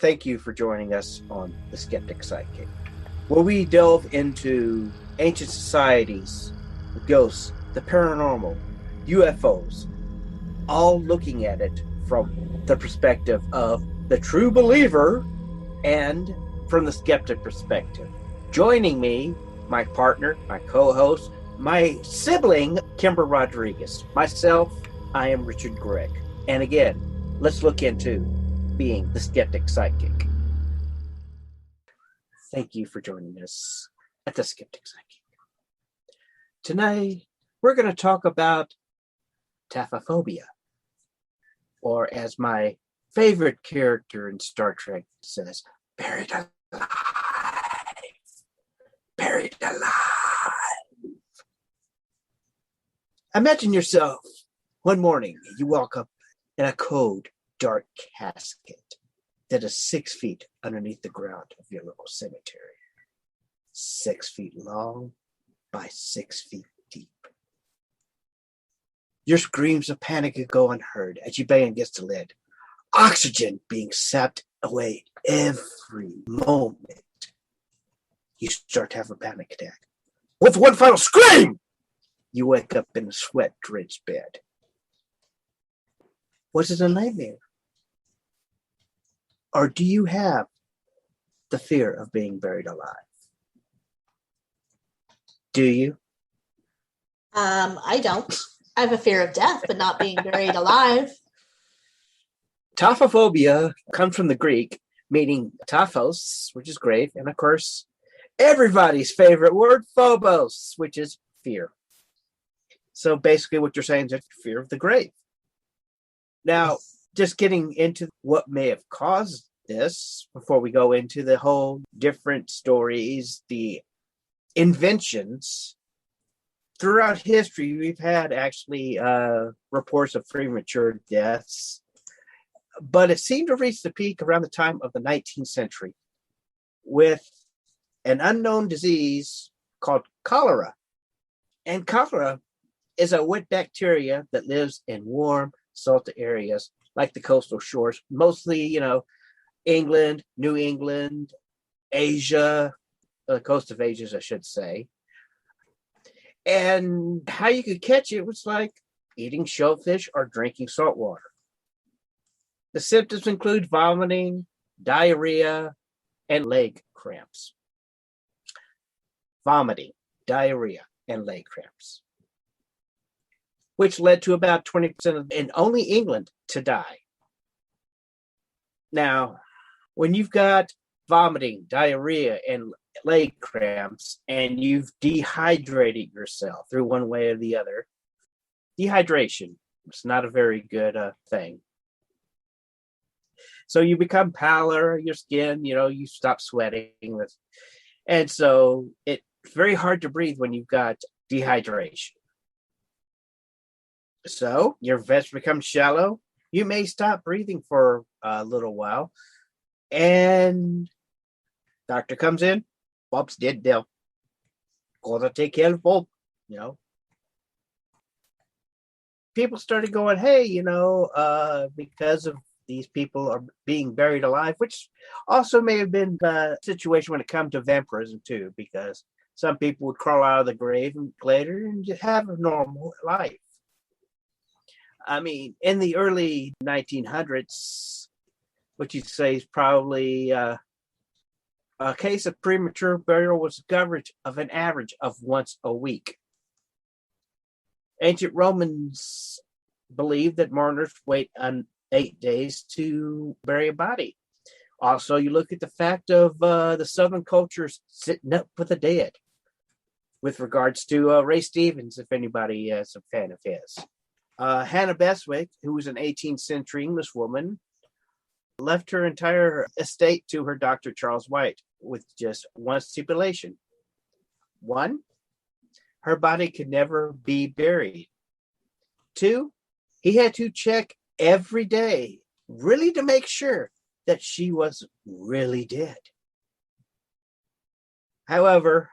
Thank you for joining us on The Skeptic Sidekick, where we delve into ancient societies, the ghosts, the paranormal, UFOs, all looking at it from the perspective of the true believer and from the skeptic perspective. Joining me, my partner, my co-host, my sibling, Kimber Rodriguez. Myself, I am Richard Gregg. And again, let's look into being the skeptic sidekick. Thank you for joining us at the Skeptic Sidekick. Tonight, we're going to talk about taphophobia, or as my favorite character in Star Trek says, buried alive. Buried alive. Imagine yourself one morning, you walk up in a cold, dark casket that is 6 feet underneath the ground of your local cemetery. 6 feet long by 6 feet deep. Your screams of panic go unheard as you bang against the lid. Oxygen being sapped away every moment. You start to have a panic attack. With one final scream, you wake up in a sweat-drenched bed. Was it a nightmare? Or do you have the fear of being buried alive? Do you? I don't. I have a fear of death, but not being buried alive. Taphophobia comes from the Greek, meaning taphos, which is grave, and of course, everybody's favorite word, phobos, which is fear. So basically what you're saying is fear of the grave. Now, just getting into what may have caused this before we go into the whole different stories, the inventions. Throughout history, we've had actually reports of premature deaths, but it seemed to reach the peak around the time of the 19th century with an unknown disease called cholera. And cholera is a wet bacteria that lives in warm, salty areas like the coastal shores, mostly, England, New England, Asia, the coast of Asia, I should say. And how you could catch it was like eating shellfish or drinking salt water. The symptoms include vomiting, diarrhea, and leg cramps. Vomiting, diarrhea, and leg cramps, which led to about 20% in only England to die. Now, when you've got vomiting, diarrhea, and leg cramps, and you've dehydrated yourself through one way or the other, dehydration is not a very good thing. So you become paler, your skin, you stop sweating. And so it's very hard to breathe when you've got dehydration. So your vest becomes shallow. You may stop breathing for a little while. And doctor comes in. Bob's dead now. Gotta take care of Bob, People started going, hey, because of these people are being buried alive, which also may have been the situation when it comes to vampirism too, because some people would crawl out of the grave later and just have a normal life. I mean, in the early 1900s, what you'd say is probably a case of premature burial was discovered of an average of once a week. Ancient Romans believed that mourners wait 8 days to bury a body. Also, you look at the fact of the Southern cultures sitting up with the dead with regards to Ray Stevens, if anybody is a fan of his. Hannah Beswick, who was an 18th century English woman, left her entire estate to her Dr. Charles White with just one stipulation. One, her body could never be buried. Two, he had to check every day, really to make sure that she was really dead. However,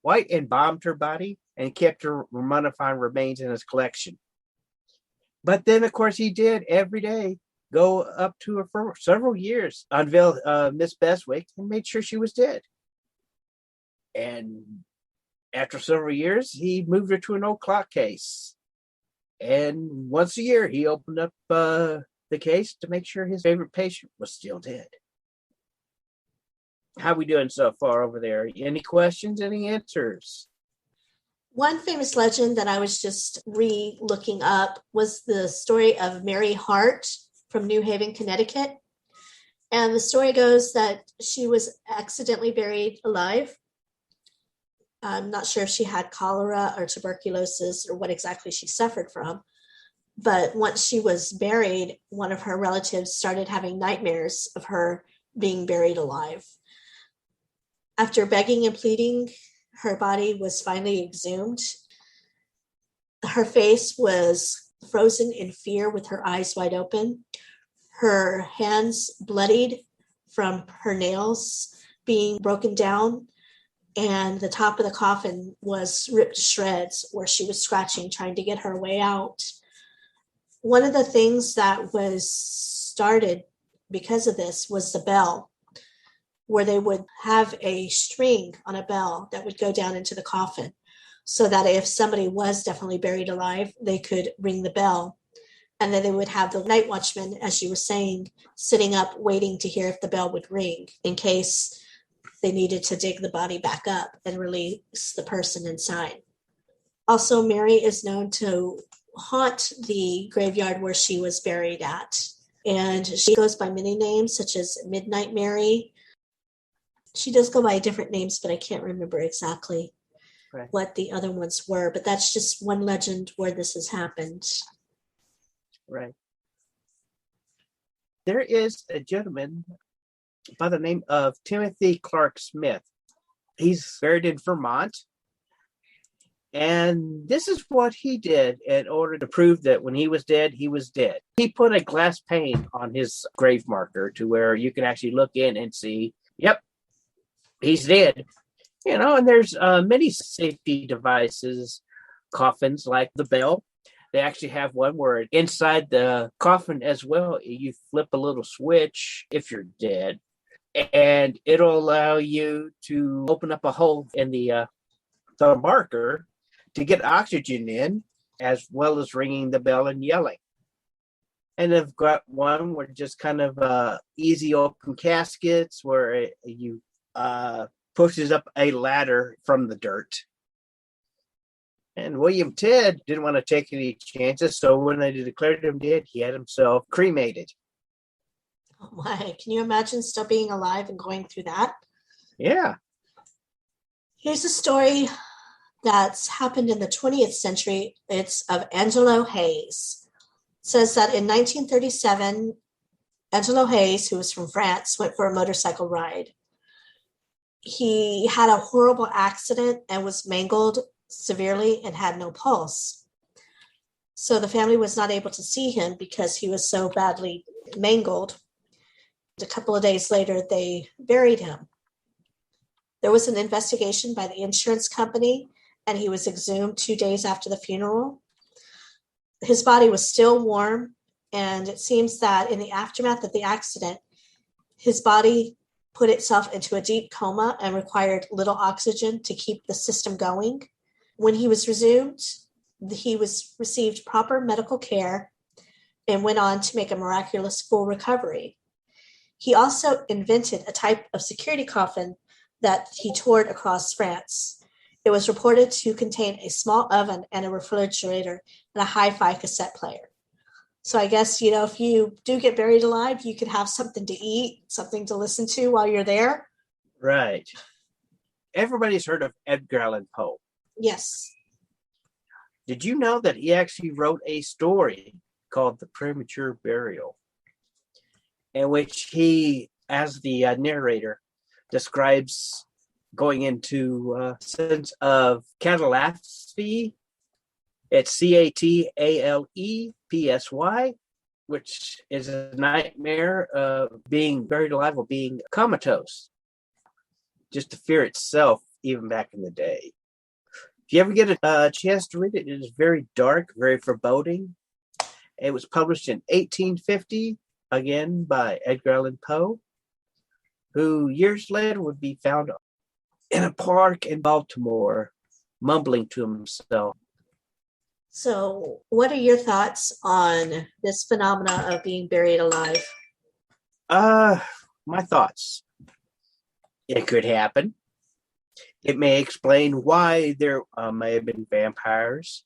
White embalmed her body and kept her mummified remains in his collection. But then, of course, he did every day go up to her for several years, unveiled Miss Beswick, and made sure she was dead. And after several years, he moved her to an old clock case. And once a year, he opened up the case to make sure his favorite patient was still dead. How we doing so far over there? Any questions, any answers? One famous legend that I was just re-looking up was the story of Mary Hart from New Haven, Connecticut. And the story goes that she was accidentally buried alive. I'm not sure if she had cholera or tuberculosis or what exactly she suffered from. But once she was buried, one of her relatives started having nightmares of her being buried alive. After begging and pleading, her body was finally exhumed. Her face was frozen in fear with her eyes wide open. Her hands bloodied from her nails being broken down, and the top of the coffin was ripped to shreds where she was scratching, trying to get her way out. One of the things that was started because of this was the bell, where they would have a string on a bell that would go down into the coffin so that if somebody was definitely buried alive, they could ring the bell. And then they would have the night watchman, as you were saying, sitting up waiting to hear if the bell would ring in case they needed to dig the body back up and release the person inside. Also, Mary is known to haunt the graveyard where she was buried at. And she goes by many names, such as Midnight Mary. She does go by different names, but I can't remember exactly what the other ones were. But that's just one legend where this has happened. Right. There is a gentleman by the name of Timothy Clark Smith. He's buried in Vermont. And this is what he did in order to prove that when he was dead, he was dead. He put a glass pane on his grave marker to where you can actually look in and see, yep, he's dead. You know, and there's many safety devices, coffins like the bell. They actually have one where inside the coffin as well, you flip a little switch if you're dead, and it'll allow you to open up a hole in the marker to get oxygen in, as well as ringing the bell and yelling. And they've got one where just kind of easy open caskets where you pushes up a ladder from the dirt. And William Ted didn't want to take any chances, so when they declared him dead, he had himself cremated. Oh my, can you imagine still being alive and going through that? Yeah. Here's a story that's happened in the 20th century. It's of Angelo Hayes. It says that in 1937, Angelo Hayes, who was from France, went for a motorcycle ride. He had a horrible accident and was mangled severely and had no pulse. So the family was not able to see him because he was so badly mangled. A couple of days later, they buried him. There was an investigation by the insurance company, and he was exhumed 2 days after the funeral. His body was still warm, and it seems that in the aftermath of the accident, his body put itself into a deep coma and required little oxygen to keep the system going. When he was resumed, he received proper medical care and went on to make a miraculous full recovery. He also invented a type of security coffin that he toured across France. It was reported to contain a small oven and a refrigerator and a hi-fi cassette player. So I guess, you know, if you do get buried alive, you could have something to eat, something to listen to while you're there. Right. Everybody's heard of Edgar Allan Poe. Yes. Did you know that he actually wrote a story called The Premature Burial, in which he, as the narrator, describes going into a sense of catalepsy. It's catalepsy, which is a nightmare of being buried alive or being comatose. Just the fear itself, even back in the day. If you ever get a chance to read it, it is very dark, very foreboding. It was published in 1850, again by Edgar Allan Poe, who years later would be found in a park in Baltimore, mumbling to himself. So, what are your thoughts on this phenomena of being buried alive? My thoughts. It could happen. It may explain why there may have been vampires.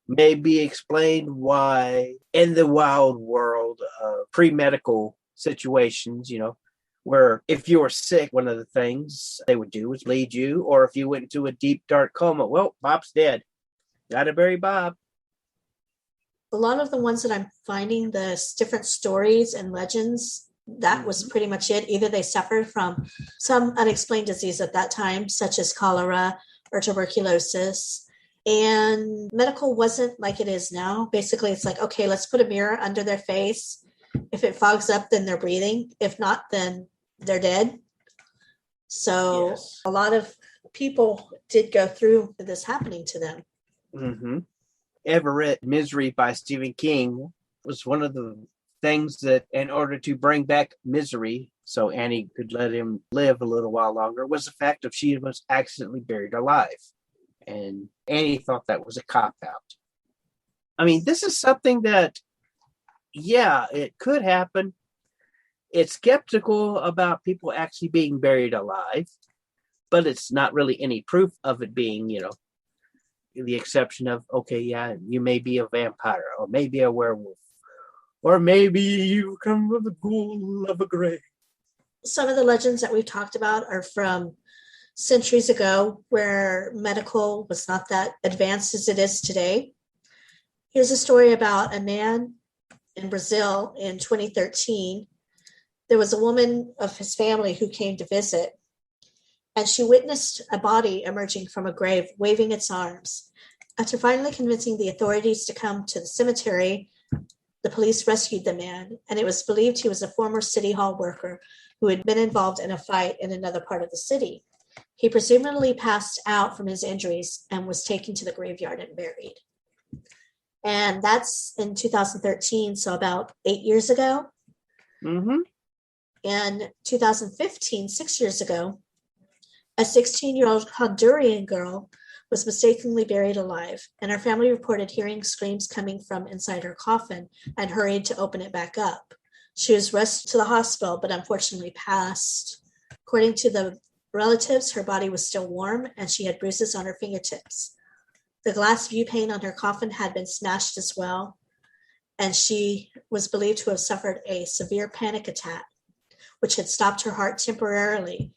Maybe explain why in the wild world of pre-medical situations, where if you were sick, one of the things they would do was bleed you, or if you went into a deep, dark coma, well, Bob's dead. Gotta bury Bob. A lot of the ones that I'm finding, the different stories and legends, that was pretty much it. Either they suffered from some unexplained disease at that time, such as cholera or tuberculosis. And medical wasn't like it is now. Basically, it's like, okay, let's put a mirror under their face. If it fogs up, then they're breathing. If not, then they're dead. So yes. A lot of people did go through this happening to them. Mm-hmm. Ever read Misery by Stephen King was one of the things that, in order to bring back misery so Annie could let him live a little while longer, was the fact that she was accidentally buried alive. And Annie thought that was a cop-out. I mean, this is something that, yeah, it could happen. It's skeptical about people actually being buried alive, but it's not really any proof of it being, the exception of, okay, yeah, you may be a vampire, or maybe a werewolf, or maybe you come from the ghoul of a grave. Some of the legends that we've talked about are from centuries ago, where medical was not that advanced as it is today. Here's a story about a man in Brazil in 2013. There was a woman of his family who came to visit, and she witnessed a body emerging from a grave, waving its arms. After finally convincing the authorities to come to the cemetery, the police rescued the man, and it was believed he was a former city hall worker who had been involved in a fight in another part of the city. He presumably passed out from his injuries and was taken to the graveyard and buried. And that's in 2013, so about 8 years ago. Mm-hmm. In 2015, 6 years ago, a 16-year-old Honduran girl was mistakenly buried alive, and her family reported hearing screams coming from inside her coffin and hurried to open it back up. She was rushed to the hospital, but unfortunately passed. According to the relatives, her body was still warm, and she had bruises on her fingertips. The glass view pane on her coffin had been smashed as well, and she was believed to have suffered a severe panic attack, which had stopped her heart temporarily,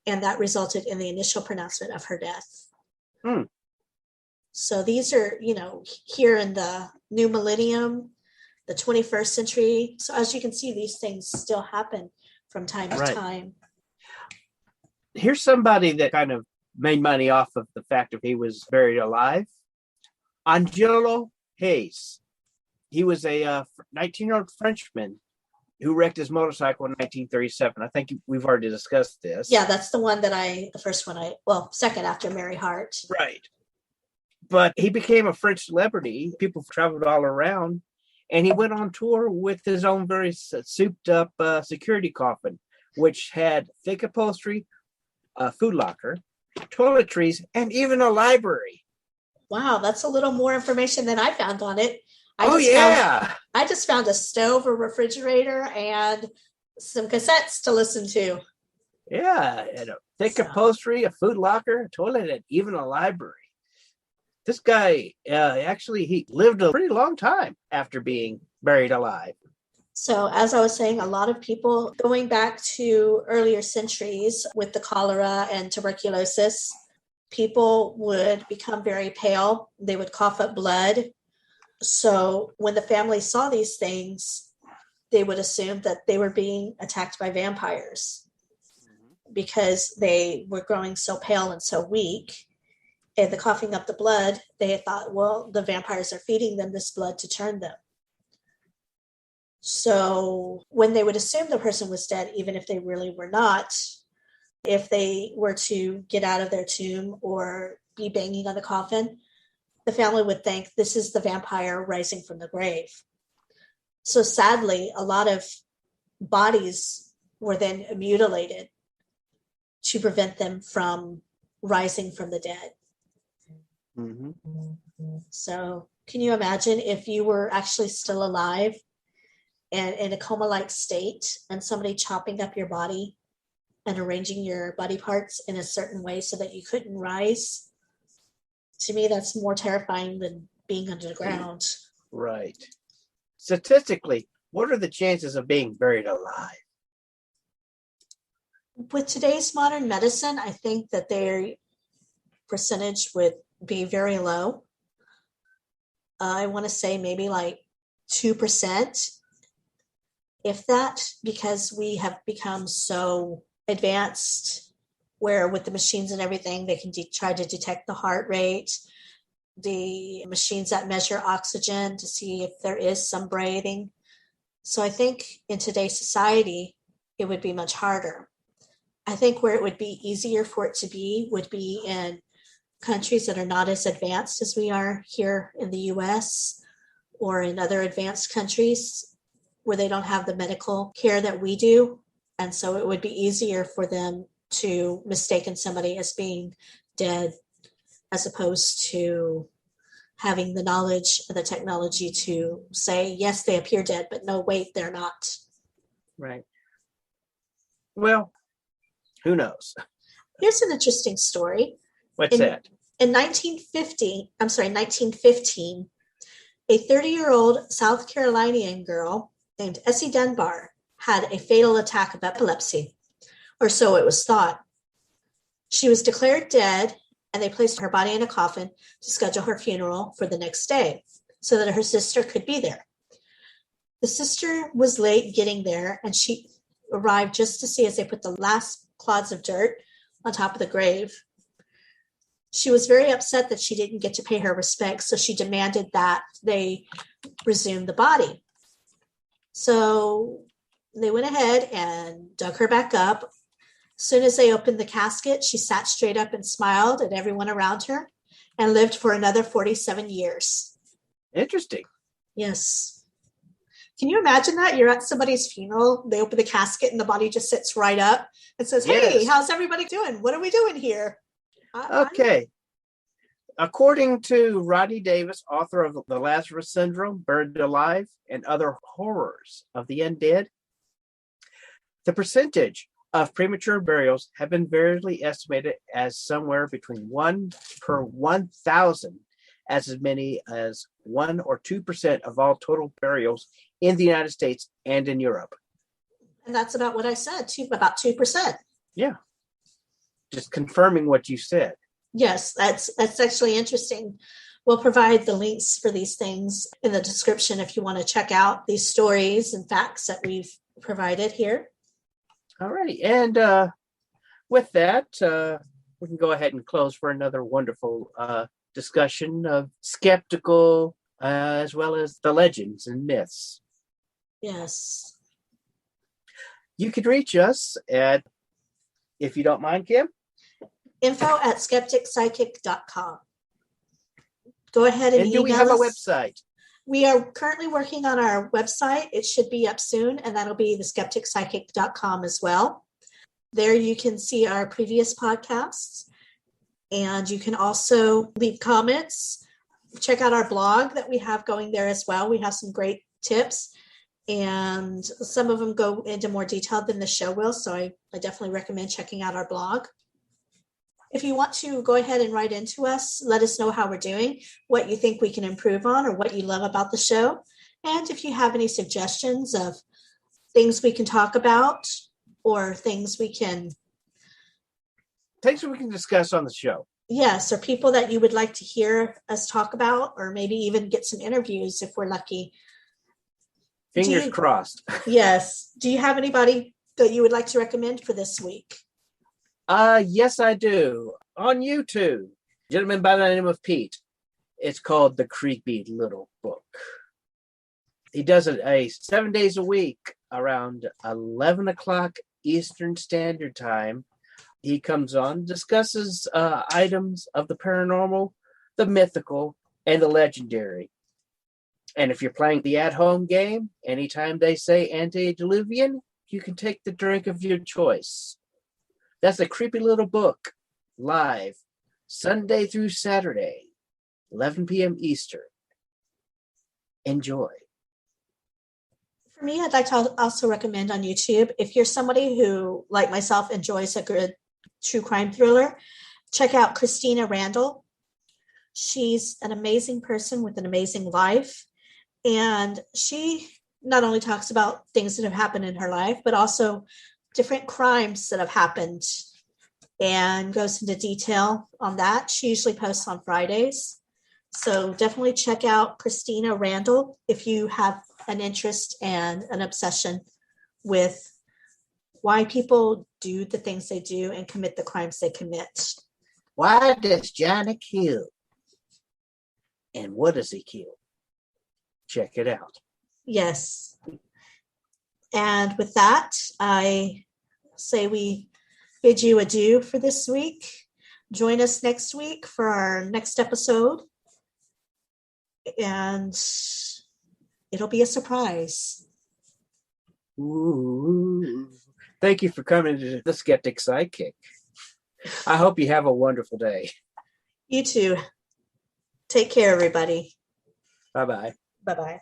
and that resulted in the initial pronouncement of her death. So these are, here in the new millennium, the 21st century. So as you can see, these things still happen from time to time. Here's somebody that kind of made money off of the fact that he was buried alive. Angelo Hayes. He was a 19-year-old Frenchman who wrecked his motorcycle in 1937. I think we've already discussed this. Yeah, that's the one second after Mary Hart. Right. But he became a French celebrity. People traveled all around, and he went on tour with his own very souped-up security coffin, which had thick upholstery, a food locker, toiletries, and even a library. Wow, that's a little more information than I found on it. I just found a stove, a refrigerator, and some cassettes to listen to. Yeah, and a thick upholstery, a food locker, a toilet, and even a library. This guy, he lived a pretty long time after being buried alive. So as I was saying, a lot of people going back to earlier centuries with the cholera and tuberculosis, people would become very pale. They would cough up blood. So when the family saw these things, they would assume that they were being attacked by vampires because they were growing so pale and so weak. And the coughing up the blood, they thought, well, the vampires are feeding them this blood to turn them. So when they would assume the person was dead, even if they really were not, if they were to get out of their tomb or be banging on the coffin, the family would think this is the vampire rising from the grave. So sadly, a lot of bodies were then mutilated to prevent them from rising from the dead. Mm-hmm. So can you imagine if you were actually still alive and in a coma-like state and somebody chopping up your body and arranging your body parts in a certain way so that you couldn't rise? To me, that's more terrifying than being underground. Right. Statistically, what are the chances of being buried alive? With today's modern medicine, I think that their percentage would be very low. I want to say maybe like 2%, if that, because we have become so advanced where with the machines and everything, they can try to detect the heart rate, the machines that measure oxygen to see if there is some breathing. So I think in today's society, it would be much harder. I think where it would be easier for it to be would be in countries that are not as advanced as we are here in the US or in other advanced countries where they don't have the medical care that we do. And so it would be easier for them to mistaken somebody as being dead as opposed to having the knowledge and the technology to say, yes, they appear dead, but no, wait, they're not. Right. Well, who knows? Here's an interesting story. What's that? In 1915, a 30-year-old South Carolinian girl named Essie Dunbar had a fatal attack of epilepsy, or so it was thought. She was declared dead, and they placed her body in a coffin to schedule her funeral for the next day so that her sister could be there. The sister was late getting there, and she arrived just to see as they put the last clods of dirt on top of the grave. She was very upset that she didn't get to pay her respects, so she demanded that they resume the body. So they went ahead and dug her back up. As soon as they opened the casket, she sat straight up and smiled at everyone around her and lived for another 47 years. Interesting. Yes. Can you imagine that? You're at somebody's funeral, they open the casket and the body just sits right up and says, hey, Yes. how's everybody doing? What are we doing here? Okay. According to Rodney Davis, author of The Lazarus Syndrome, Buried Alive, and Other Horrors of the Undead, the percentage of premature burials have been variously estimated as somewhere between 1 per 1,000, as many as 1 or 2% of all total burials in the United States and in Europe. And that's about what I said, about 2%. Yeah. Just confirming what you said. Yes, that's actually interesting. We'll provide the links for these things in the description if you want to check out these stories and facts that we've provided here. All right. And with that, we can go ahead and close for another wonderful discussion of skeptical as well as the legends and myths. Yes. You can reach us at, if you don't mind, Kim, info@skepticpsychic.com. Go ahead and do we have a website? We are currently working on our website. It should be up soon, and that'll be theskepticpsychic.com as well. There you can see our previous podcasts, and you can also leave comments. Check out our blog that we have going there as well. We have some great tips, and some of them go into more detail than the show will, so I definitely recommend checking out our blog. If you want to go ahead and write into us, let us know how we're doing, what you think we can improve on, or what you love about the show. And if you have any suggestions of things we can talk about or things we can discuss on the show. Yes, or people that you would like to hear us talk about, or maybe even get some interviews if we're lucky. Fingers crossed. Yes. Do you have anybody that you would like to recommend for this week? Yes, I do. On YouTube, a gentleman by the name of Pete. It's called The Creepy Little Book. He does it 7 days a week around 11 o'clock Eastern Standard Time. He comes on, discusses items of the paranormal, the mythical, and the legendary. And if you're playing the at-home game, anytime they say antediluvian, you can take the drink of your choice. That's a creepy little book, live, Sunday through Saturday, 11 p.m. Eastern. Enjoy. For me, I'd like to also recommend on YouTube, if you're somebody who, like myself, enjoys a good true crime thriller, check out Christina Randall. She's an amazing person with an amazing life. And she not only talks about things that have happened in her life, but also different crimes that have happened and goes into detail on that. She usually posts on Fridays. So definitely check out Christina Randall if you have an interest and an obsession with why people do the things they do and commit the crimes they commit. Why does Johnny kill? And what does he kill? Check it out. Yes. And with that, I say we bid you adieu for this week. Join us next week for our next episode. And it'll be a surprise. Ooh. Thank you for coming to the Skeptic Sidekick. I hope you have a wonderful day. You too. Take care, everybody. Bye-bye. Bye-bye.